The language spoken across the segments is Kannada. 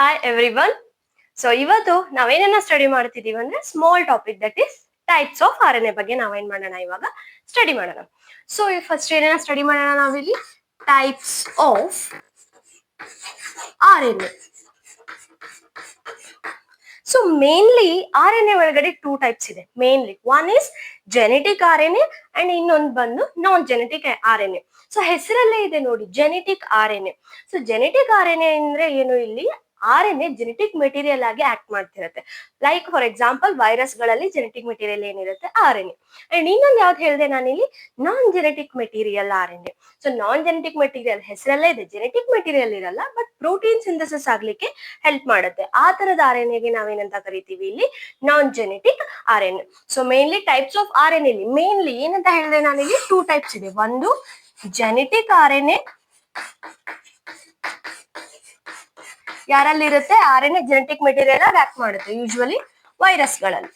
Hi everyone. So ಇವತ್ತು ನಾವೇನನ್ನ ಸ್ಟಡಿ ಮಾಡ್ತಿದೀವಿ ಅಂದ್ರೆ small topic that is types of RNA ಬಗ್ಗೆ ನಾವೇನ್ ಮಾಡೋಣ ಇವಾಗ ಸ್ಟಡಿ ಮಾಡೋಣ. ಸೊ ಫಸ್ಟ್ ಏನನ್ನ ಸ್ಟಡಿ ಮಾಡೋಣ ನಾವಿಲ್ಲಿ types of RNA. So mainly RNA ಒಳಗಡೆ ಟೂ ಟೈಪ್ಸ್ ಇದೆ mainly. One is genetic RNA and ಇನ್ನೊಂದು ಬಂದು ನಾನ್ ಜೆನೆಟಿಕ್ RNA. ಸೊ ಹೆಸರಲ್ಲೇ ಇದೆ ನೋಡಿ genetic RNA. So genetic RNA ಅಂದ್ರೆ ಏನು, ಇಲ್ಲಿ RNA ಜೆನೆಟಿಕ್ ಮೆಟೀರಿಯಲ್ ಆಗಿ ಆಕ್ಟ್ ಮಾಡ್ತಿರುತ್ತೆ. ಲೈಕ್ ಫಾರ್ ಎಕ್ಸಾಂಪಲ್ ವೈರಸ್ ಗಳಲ್ಲಿ ಜೆನೆಟಿಕ್ ಮೆಟೀರಿಯಲ್ ಏನಿರುತ್ತೆ RNA. ಅಂಡ್ ಇನ್ನೊಂದು ಯಾವ್ದು ಹೇಳಿದೆ ನಾನಿಲ್ಲಿ non genetic material RNA. So non genetic material ಹೆಸರಲ್ಲೇ ಇದೆ, ಜೆನೆಟಿಕ್ ಮೆಟೀರಿಯಲ್ ಇರಲ್ಲ, ಬಟ್ ಪ್ರೋಟೀನ್ ಸಿಂಥಸಿಸ್ ಆಗ್ಲಿಕ್ಕೆ ಹೆಲ್ಪ್ ಮಾಡುತ್ತೆ. ಆ ತರದ RNA ನಾವೇನಂತ ಕರಿತೀವಿ ಇಲ್ಲಿ non genetic RNA. So mainly types of RNA ಇಲ್ಲಿ ಮೇನ್ಲಿ ಏನಂತ ಹೇಳಿದೆ ನಾನಿಲ್ಲಿ ಟೂ ಟೈಪ್ಸ್ ಇದೆ. ಒಂದು ಜೆನೆಟಿಕ್ RNA, ಯಾರಲ್ಲಿರುತ್ತೆ RNA ಜೆನೆಟಿಕ್ ಮೆಟೀರಿಯಲ್ ಆಗಿ ಆಕ್ಟ್ ಮಾಡುತ್ತೆ, ಯೂಶುವಲಿ ವೈರಸ್ ಗಳಲ್ಲಿ.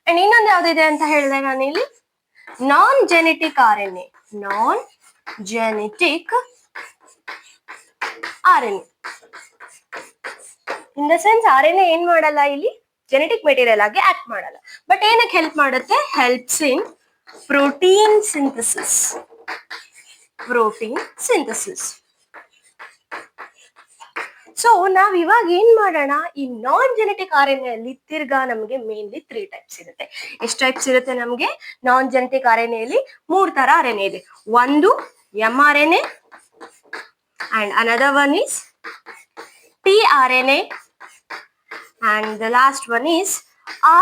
ಅಂಡ್ ಇನ್ನೊಂದು ಯಾವ್ದಿದೆ ಅಂತ ಹೇಳಿದೆ ನಾನಿಲ್ಲಿ non genetic RNA. Non genetic RNA in the sense RNA ಏನ್ ಮಾಡಲ್ಲ ಇಲ್ಲಿ ಜೆನೆಟಿಕ್ ಮೆಟೀರಿಯಲ್ ಆಗಿ ಆಕ್ಟ್ ಮಾಡಲ್ಲ, ಬಟ್ ಏನಕ್ಕೆ ಹೆಲ್ಪ್ ಮಾಡುತ್ತೆ, helps in protein synthesis. Protein synthesis. So ನಾವ್ ಇವಾಗ ಏನ್ ಮಾಡೋಣ, ಈ ನಾನ್ ಜೆನೆಟಿಕ್ RNA ಅಲ್ಲಿ ತಿರ್ಗಾ ನಮಗೆ ಮೇನ್ಲಿ ತ್ರೀ ಟೈಪ್ಸ್ ಇರುತ್ತೆ. ಎಷ್ಟು ಟೈಪ್ಸ್ ಇರುತ್ತೆ ನಮ್ಗೆ ನಾನ್ ಜೆನೆಟಿಕ್ RNA ಅಲ್ಲಿ? ಮೂರ್ ತರ RNA ಇದೆ. ಒಂದು mRNA and another one is tRNA and the last one is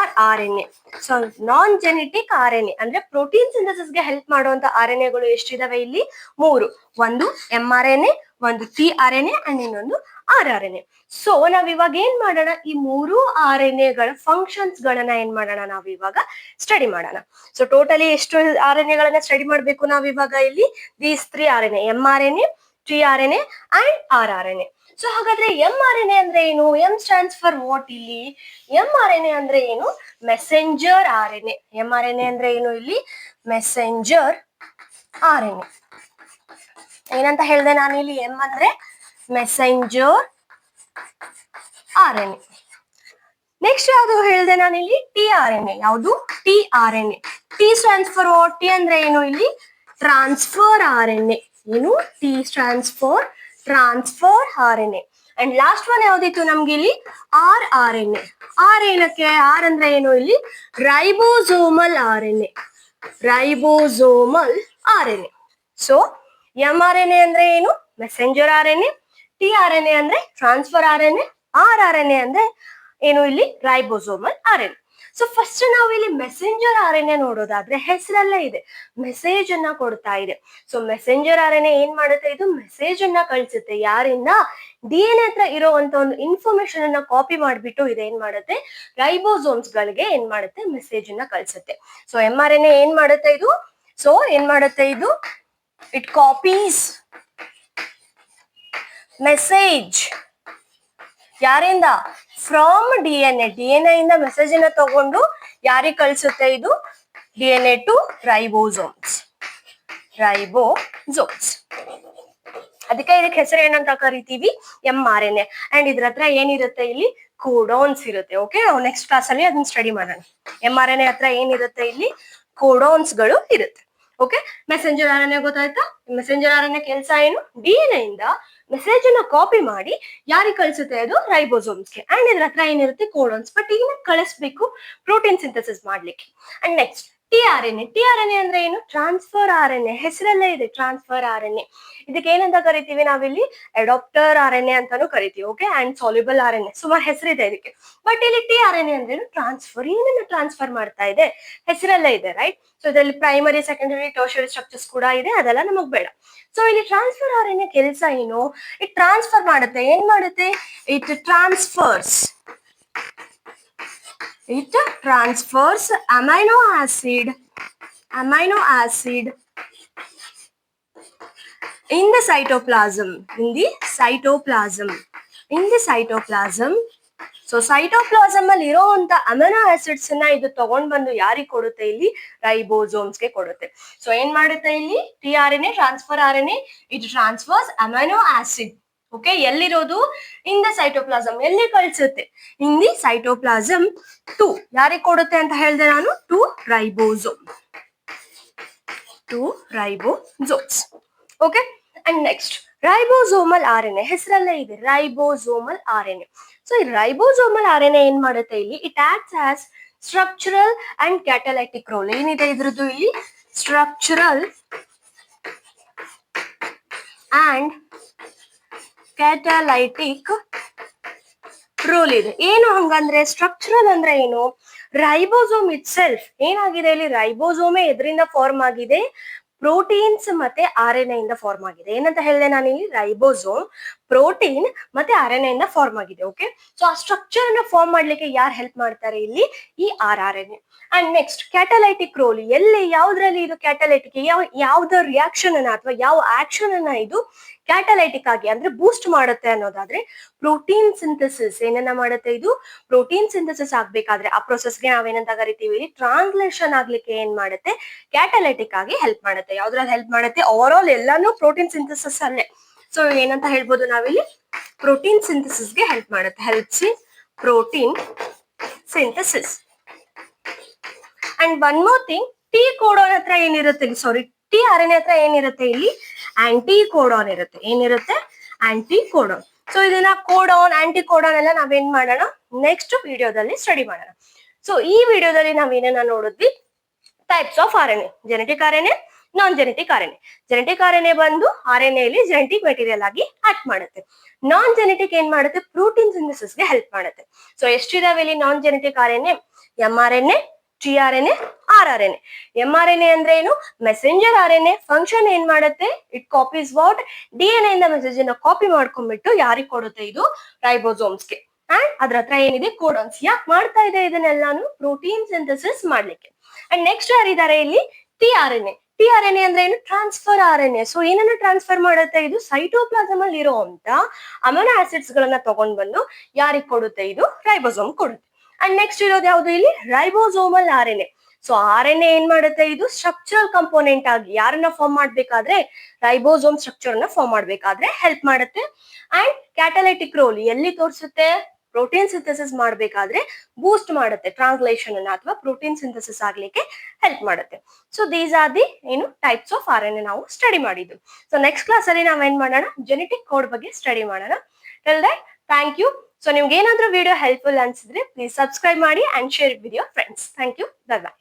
rRNA. So non genetic RNA ಅಂದ್ರೆ ಪ್ರೋಟೀನ್ ಸಿಂಥಸಿಸ್ ಗೆ ಹೆಲ್ಪ್ ಮಾಡುವಂತ RNAಗಳು ಎಷ್ಟಿದಾವೆ ಇಲ್ಲಿ? ಮೂರು. ಒಂದು mRNA, ಒಂದು tRNA ಅಂಡ್ ಇನ್ನೊಂದು rRNA. ಸೊ ನಾವ್ ಇವಾಗ ಏನ್ ಮಾಡೋಣ, ಈ ಮೂರು RNAಗಳ ಫಂಕ್ಷನ್ಸ್ ಗಳನ್ನ ಏನ್ ಮಾಡೋಣ ನಾವ್ ಇವಾಗ ಸ್ಟಡಿ ಮಾಡೋಣ. ಸೊ ಟೋಟಲಿ ಎಷ್ಟು RNAಗಳನ್ನ ಸ್ಟಡಿ ಮಾಡ್ಬೇಕು ನಾವ್ ಇವಾಗ ಇಲ್ಲಿ? These three RNA, mRNA, tRNA and rRNA. So ಹಾಗಾದ್ರೆ mRNA ಅಂದ್ರೆ ಏನು? ಎಂ ಸ್ಟ್ಯಾಂಡ್ಸ್ ಫಾರ್ ವಾಟ್ ಇಲ್ಲಿ? mRNA ಅಂದ್ರೆ ಏನು? Messenger RNA. mRNA ಅಂದ್ರೆ ಏನು ಇಲ್ಲಿ? Messenger RNA. ಏನಂತ ಹೇಳಿದೆ ನಾನು ಇಲ್ಲಿ? ಎಂ ಅಂದ್ರೆ ಮೆಸೆಂಜರ್ RNA. ನೆಕ್ಸ್ಟ್ ಯಾವ್ದು ಹೇಳಿದೆ ನಾನಿಲ್ಲಿ? tRNA. ಯಾವುದು? tRNA. T stands for what? T ಅಂದ್ರೆ ಏನು ಇಲ್ಲಿ? Transfer RNA. ಏನು? T stands for transfer RNA. And last one ಯಾವ್ದಿತ್ತು ನಮ್ಗೆ ಇಲ್ಲಿ? rRNA. R ಏನಕ್ಕೆ? R ಅಂದ್ರೆ ಏನು ಇಲ್ಲಿ? Ribosomal RNA. Ribosomal RNA. So mRNA ಅಂದ್ರೆ ಏನು? Messenger RNA. tRNA ಅಂದ್ರೆ ಟ್ರಾನ್ಸ್ಫರ್ RNA. rRNA ಅಂದ್ರೆ ಏನು ಇಲ್ಲಿ? Ribosomal RNA. ಸೊ ಫಸ್ಟ್ ನಾವು ಇಲ್ಲಿ ಮೆಸೆಂಜರ್ RNA ನೋಡೋದಾದ್ರೆ ಹೆಸರಲ್ಲೇ ಇದೆ, ಮೆಸೇಜ್ ಅನ್ನ ಕೊಡ್ತಾ ಇದೆ. ಸೊ ಮೆಸೆಂಜರ್ RNA ಏನ್ ಮಾಡುತ್ತೆ? ಇದು ಮೆಸೇಜ್ ಅನ್ನ ಕಳಿಸುತ್ತೆ. ಯಾರಿಂದ? DNA ಹತ್ರ ಇರೋವಂತ ಒಂದು ಇನ್ಫಾರ್ಮೇಶನ್ ಅನ್ನ ಕಾಪಿ ಮಾಡ್ಬಿಟ್ಟು ಇದೇನ್ ಮಾಡುತ್ತೆ? ರೈಬೋಸೋಮ್ಸ್ ಗಳಿಗೆ ಏನ್ ಮಾಡುತ್ತೆ? ಮೆಸೇಜ್ ಅನ್ನ ಕಳಿಸುತ್ತೆ. ಸೊ mRNA ಏನ್ ಮಾಡುತ್ತೆ ಇದು? ಸೊ ಏನ್ ಮಾಡುತ್ತೆ ಇದು? It copies message. ಯಾರಿಂದ? From DNA. DNA ಇಂದ ಮೆಸೇಜ್ ಅನ್ನ ತಗೊಂಡು ಯಾರಿಗೆ ಕಳಿಸುತ್ತೆ ಇದು? DNA to ribosomes. ರೈಬೋಸೋಮ್ಸ್. ಅದಕ್ಕೆ ಇದಕ್ಕೆ ಹೆಸರು ಏನಂತ ಕರಿತೀವಿ? mRNA. ಅಂಡ್ ಇದ್ರ ಹತ್ರ ಏನಿರುತ್ತೆ ಇಲ್ಲಿ? ಕೋಡಾನ್ಸ್ ಇರುತ್ತೆ. ಓಕೆ, ನಾವು ನೆಕ್ಸ್ಟ್ ಕ್ಲಾಸ್ ಅಲ್ಲಿ ಅದನ್ನ ಸ್ಟಡಿ ಮಾಡೋಣ. mRNA ಹತ್ರ ಏನಿರುತ್ತೆ ಇಲ್ಲಿ? ಕೋಡಾನ್ಸ್ ಗಳು ಇರುತ್ತೆ. ಓಕೆ, ಮೆಸೆಂಜರ್ RNA ಗೊತ್ತಾಯ್ತಾ? ಮೆಸೆಂಜರ್ RNA ಕೆಲಸ ಏನು? DNA ಇಂದ ಮೆಸೇಜ್ ಅನ್ನ ಕಾಪಿ ಮಾಡಿ ಯಾರಿಗೆ ಕಳಿಸುತ್ತೆ? ಅದು ರೈಬೋಸೋಮ್ಸ್ಗೆ. ಅಂಡ್ ಇದ್ರ ಹತ್ರ ಏನಿರುತ್ತೆ? ಕೋಡಾನ್ಸ್. ಬಟ್ ಈಗ ಕಳಿಸ್ಬೇಕು ಪ್ರೋಟೀನ್ ಸಿಂಥಸಿಸ್ ಮಾಡ್ಲಿಕ್ಕೆ. And next tRNA. tRNA ಅಂದ್ರೆ ಏನು? Transfer RNA. ಹೆಸರಲ್ಲೇ ಇದೆ ಟ್ರಾನ್ಸ್ಫರ್ RNA. ಇದಕ್ಕೆ ಏನಂತ ಕರಿತೀವಿ ನಾವಿಲ್ಲಿ? ಅಡಾಪ್ಟರ್ RNA ಅಂತಾನು ಕರಿತೀವಿ. Okay, and soluble RNA. ಸುಮಾರು ಹೆಸರಿದೆ ಇದಕ್ಕೆ. ಬಟ್ ಇಲ್ಲಿ tRNA ಅಂದ್ರೆ ಟ್ರಾನ್ಸ್ಫರ್. ಏನನ್ನ ಟ್ರಾನ್ಸ್ಫರ್ ಮಾಡ್ತಾ ಇದೆ? ಹೆಸರಲ್ಲೇ ಇದೆ, ರೈಟ್? ಸೊ ಇದರಲ್ಲಿ ಪ್ರೈಮರಿ, ಸೆಕೆಂಡರಿ, ಟರ್ಷರಿ ಸ್ಟ್ರಕ್ಚರ್ಸ್ ಕೂಡ ಇದೆ, ಅದೆಲ್ಲ ನಮಗ್ ಬೇಡ. ಸೊ ಇಲ್ಲಿ ಟ್ರಾನ್ಸ್ಫರ್ RNA ಕೆಲಸ ಏನು? ಇಟ್ ಟ್ರಾನ್ಸ್ಫರ್ ಮಾಡುತ್ತೆ. ಏನ್ ಮಾಡುತ್ತೆ? It transfers. It transfers amino acid in the cytoplasm. So cytoplasm ಅಲ್ಲಿ ಇರೋಂತ ಅಮಿನೋ ಆಸಿಡ್ಸ್ ನ ಇದು ತಗೊಂಡ್ ಬಂದು ಯಾರಿಗೆ ಕೊಡುತ್ತೆ ಇಲ್ಲಿ? ರೈಬೋಸೋಮ್ಸ್ ಗೆ ಕೊಡುತ್ತೆ. ಸೊ ಏನ್ ಮಾಡುತ್ತೆ ಇಲ್ಲಿ? tRNA transfer RNA, it transfers amino acid. Okay, ಎಲ್ಲಿರೋದು? In the cytoplasm. ಎಲ್ಲಿ ಕಳ್ಸುತ್ತೆ? ಇನ್ ದಿ ಸೈಟೋಪ್ಲಾಸಮ್ ಟು ಯಾರಿಗೆ ಕೊಡುತ್ತೆ ಅಂತ ಹೇಳಿದೆ ನಾನು? To ribosome. To ribosomes. Okay, and next ribosomal R N A. ಹೆಸರಲ್ಲೇ ಇದೆ ribosomal R N A. So ಈ ರೈಬೋಸೋಮಲ್ ಆರ್ ಎನ್ ಎ ಏನ್ ಮಾಡುತ್ತೆ ಇಲ್ಲಿ? It acts as structural and catalytic role. ಏನಿದೆ ಇದ್ರದ್ದು ಇಲ್ಲಿ? ಸ್ಟ್ರಕ್ಚರಲ್ ಅಂಡ್ ಕ್ಯಾಟಲೈಟಿಕ್ ರೋಲ್ ಇದೆ. ಏನು ಹಂಗಂದ್ರೆ? ಸ್ಟ್ರಕ್ಚರಲ್ ಅಂದ್ರೆ ಏನು? ರೈಬೋಸೋಮ್ ಇಟ್ ಸೆಲ್ಫ್ ಏನಾಗಿದೆ ಇಲ್ಲಿ? ರೈಬೋಸೋಮೇ ಎದ್ರಿಂದ ಫಾರ್ಮ್ ಆಗಿದೆ? ಪ್ರೋಟೀನ್ಸ್ ಮತ್ತೆ ಆರ್ ಎನ್ ಎ ಇಂದ ಫಾರ್ಮ್ ಆಗಿದೆ. ಏನಂತ ಹೇಳಿದೆ ನಾನು ಇಲ್ಲಿ? ರೈಬೋಸೋಮ್ ಪ್ರೋಟೀನ್ ಮತ್ತೆ ಆರ್ ಎನ್ ಎ ಇಂದ ಫಾರ್ಮ್ ಆಗಿದೆ. ಓಕೆ, ಸೊ ಆ ಸ್ಟ್ರಕ್ಚರ್ ಅನ್ನ ಫಾರ್ಮ್ ಮಾಡ್ಲಿಕ್ಕೆ ಯಾರು ಹೆಲ್ಪ್ ಮಾಡ್ತಾರೆ ಇಲ್ಲಿ? ಈ R N A. And next catalytic role. ಎಲ್ಲಿ, ಯಾವ್ದ್ರಲ್ಲಿ ಇದು ಕ್ಯಾಟಲೈಟಿಕ್? ಯಾವ್ದ ರಿಯಾಕ್ಷನ್ ಅನ್ನ ಅಥವಾ ಯಾವ ಆಕ್ಷನ್ ಅನ್ನ ಇದು ಕ್ಯಾಟಲೈಟಿಕ್ ಆಗಿ ಅಂದ್ರೆ ಬೂಸ್ಟ್ ಮಾಡುತ್ತೆ ಅನ್ನೋದಾದ್ರೆ ಪ್ರೋಟೀನ್ ಸಿಂಥಸಿಸ್. ಏನನ್ನ ಮಾಡುತ್ತೆ ಇದು? ಪ್ರೋಟೀನ್ ಸಿಂಥಸಿಸ್ ಆಗ್ಬೇಕಾದ್ರೆ ಆ ಪ್ರೊಸೆಸ್ಗೆ ನಾವೇನಂತ ಕರಿತೀವಿ ಇಲ್ಲಿ? ಟ್ರಾನ್ಸ್ಲೇಷನ್ ಆಗ್ಲಿಕ್ಕೆ ಏನ್ ಮಾಡುತ್ತೆ? ಕ್ಯಾಟಲೈಟಿಕ್ ಆಗಿ ಹೆಲ್ಪ್ ಮಾಡುತ್ತೆ. ಯಾವ್ದ್ರಲ್ಲಿ ಹೆಲ್ಪ್ ಮಾಡುತ್ತೆ? ಓವರ್ ಆಲ್ ಎಲ್ಲಾನು ಪ್ರೋಟೀನ್ ಸಿಂಥಸಿಸ್ ಅಲ್ಲೇ. ಸೊ ಏನಂತ ಹೇಳ್ಬೋದು ನಾವಿಲ್ಲಿ? ಪ್ರೋಟೀನ್ ಸಿಂಥಸಿಸ್ಗೆ ಹೆಲ್ಪ್ ಮಾಡುತ್ತೆ. Helps in protein synthesis. And one more thing, T codon ಹತ್ರ ಏನಿರುತ್ತೆ? Sorry, T R N A ಹತ್ರ ಏನಿರುತ್ತೆ ಇಲ್ಲಿ? ಆಂಟಿ ಕೋಡಾನ್ ಇರುತ್ತೆ. ಏನಿರುತ್ತೆ? Anti codon. ಸೊ ಇದನ್ನ ಕೋಡಾನ್, ಆಂಟಿ ಕೋಡಾನ್ ಎಲ್ಲ ನಾವೇನ್ ಮಾಡೋಣ? ನೆಕ್ಸ್ಟ್ ವಿಡಿಯೋದಲ್ಲಿ ಸ್ಟಡಿ ಮಾಡೋಣ. ಸೊ ಈ ವಿಡಿಯೋದಲ್ಲಿ ನಾವೇನೇನ ನೋಡಿದ್ವಿ? Types of R N A. Genetic R N A, non genetic R N A. Genetic R N A ಬಂದು ಆರ್ ಎನ್ ಎಲ್ಲಿ ಜೆನೆಟಿಕ್ ಮೆಟೀರಿಯಲ್ ಆಗಿ ಆಕ್ಟ್ ಮಾಡುತ್ತೆ. ನಾನ್ ಜೆನೆಟಿಕ್ ಏನ್ ಮಾಡುತ್ತೆ? ಪ್ರೋಟೀನ್ ಸಿಂಥಸಿಸ್ಗೆ ಹೆಲ್ಪ್ ಮಾಡುತ್ತೆ. ಸೊ ಎಷ್ಟಿದಾವೆ ಇಲ್ಲಿ non genetic R N A? M R N A, T R N A, R R N A. M R N A ಅಂದ್ರೆ ಏನು? Messenger R N A. Function ಏನ್ ಮಾಡುತ್ತೆ? It copies what? D N A ಇಂದ ಮೆಸೇಜ್ ಅನ್ನ ಕಾಪಿ ಮಾಡ್ಕೊಂಡ್ಬಿಟ್ಟು ಯಾರಿಗೆ ಕೊಡುತ್ತೆ ಇದು? ರೈಬೋಸೋಮ್ಸ್ಗೆ. ಅಂಡ್ ಅದ್ರ ಹತ್ರ ಏನಿದೆ? ಕೋಡಾನ್ಸ್. ಯಾಕೆ ಮಾಡ್ತಾ ಇದೆ ಇದನ್ನೆಲ್ಲಾನು? ಪ್ರೋಟೀನ್ ಸಿಂಥಸಿಸ್ ಮಾಡ್ಲಿಕ್ಕೆ. ಅಂಡ್ ನೆಕ್ಸ್ಟ್ ಯಾರಿದ್ದಾರೆ ಇಲ್ಲಿ? T R N A. T R N A ಅಂದ್ರೆ ಏನು? Transfer R N A. So ಏನನ್ನ ಟ್ರಾನ್ಸ್ಫರ್ ಮಾಡುತ್ತೆ ಇದು? ಸೈಟೋಪ್ಲಾಸಮ್ ಅಲ್ಲಿ ಇರುವಂತ ಅಮೈನೋ ಆಸಿಡ್ಸ್ ಗಳನ್ನ ತಗೊಂಡ್ ಬಂದು ಯಾರಿಗೆ ಕೊಡುತ್ತೆ ಇದು? ರೈಬೋಸೋಮ್ ಕೊಡುತ್ತೆ. ಅಂಡ್ ನೆಕ್ಸ್ಟ್ ಇರೋದು ಯಾವುದು ಇಲ್ಲಿ? Ribosomal R N A. So R N A ಏನ್ ಮಾಡುತ್ತೆ? ಇದು ಸ್ಟ್ರಕ್ಚರಲ್ ಕಂಪೋನೆಂಟ್ ಆಗಿ ಯಾರನ್ನ ಫಾರ್ಮ್ ಮಾಡ್ಬೇಕಾದ್ರೆ? ರೈಬೋಸೋಮ್ ಸ್ಟ್ರಕ್ಚರ್ ನ ಫಾರ್ಮ್ ಮಾಡ್ಬೇಕಾದ್ರೆ ಹೆಲ್ಪ್ ಮಾಡುತ್ತೆ. ಅಂಡ್ ಕ್ಯಾಟಲೈಟಿಕ್ ರೋಲ್ ಎಲ್ಲಿ ತೋರಿಸುತ್ತೆ? ಪ್ರೋಟೀನ್ ಸಿಂಥಸಿಸ್ ಮಾಡ್ಬೇಕಾದ್ರೆ ಬೂಸ್ಟ್ ಮಾಡುತ್ತೆ ಟ್ರಾನ್ಸ್ಲೇಷನ್ ಅನ್ನ ಅಥವಾ ಪ್ರೋಟೀನ್ ಸಿಂಥಸಿಸ್ ಆಗ್ಲಿಕ್ಕೆ ಹೆಲ್ಪ್ ಮಾಡುತ್ತೆ. ಸೊ ದೀಸ್ ಆರ್ ದಿ ಏನು types of R N A ನಾವು ಸ್ಟಡಿ ಮಾಡಿದ್ದು. ಸೊ ನೆಕ್ಸ್ಟ್ ಕ್ಲಾಸ್ ಅಲ್ಲಿ ನಾವೇನ್ ಮಾಡೋಣ? ಜೆನೆಟಿಕ್ ಕೋಡ್ ಬಗ್ಗೆ ಸ್ಟಡಿ ಮಾಡೋಣ. Till that, thank you. So ನಿಮ್ಗೆ ಏನಾದ್ರೂ ವಿಡಿಯೋ ಹೆಲ್ಪ್ಫುಲ್ ಅನ್ಸಿದ್ರೆ ಪ್ಲೀಸ್ ಸಬ್ಸ್ಕ್ರೈಬ್ ಮಾಡಿ and share with your friends. Thank you. Bye by.